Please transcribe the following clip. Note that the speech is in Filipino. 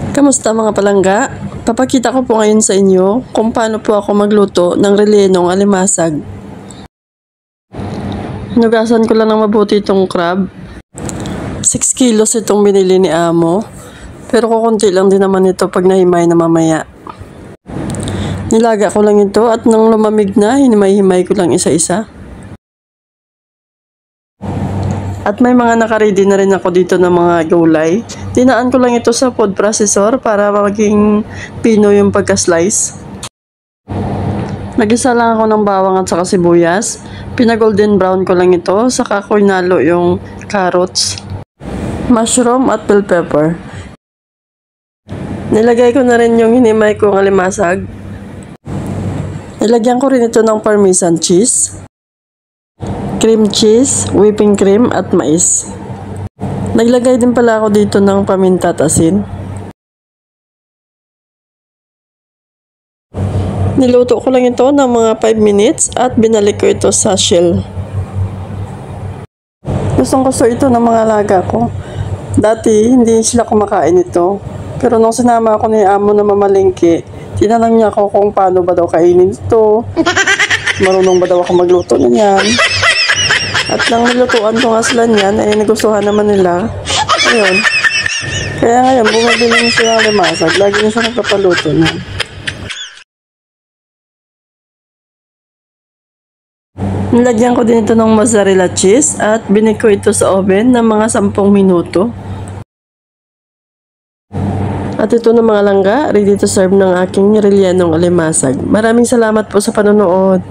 Kamusta mga palangga? Papakita ko po ngayon sa inyo kung paano po ako magluto ng rellenong alimasag. Hinugasan ko lang ng mabuti itong crab. 6 kilos itong binili ni Amo. Pero kukunti lang din naman ito pag nahimay na mamaya. Nilaga ko lang ito at nang lumamig na, hinimay-himay ko lang isa-isa. At may mga nakaready na rin ako dito ng mga gulay. Dinaan ko lang ito sa food processor para maging pino yung pagka-slice. Nagisa lang ako ng bawang at saka sibuyas. Pinagolden brown ko lang ito. Saka ko inalo yung carrots, mushroom at bell pepper. Nilagay ko na rin yung hinimay kong alimasag. Nilagyan ko rin ito ng parmesan cheese, cream cheese, whipping cream at mais. Naglagay din pala ako dito ng paminta at asin. Niluto ko lang ito ng mga 5 minutes at binalik ko ito sa shell. Gustong gusto ito ng mga alaga ko. Dati hindi sila kumakain ito. Pero nung sinama ako ni Amo na mamalengke, tinanong niya ako kung paano ba daw kainin ito. Marunong ba daw ako magluto na yan. At nang nilutuan ko nga sila niyan, ay nagustuhan naman nila. Ayun. Kaya ngayon, bumabili niya sila ng alimasag. Lagi niya siya nagpapaluto niya. Nilagyan ko din ito ng mozzarella cheese at binik ko ito sa oven ng mga 10 minuto. At ito na mga langga, ready to serve ng aking rellenong alimasag. Maraming salamat po sa panonood.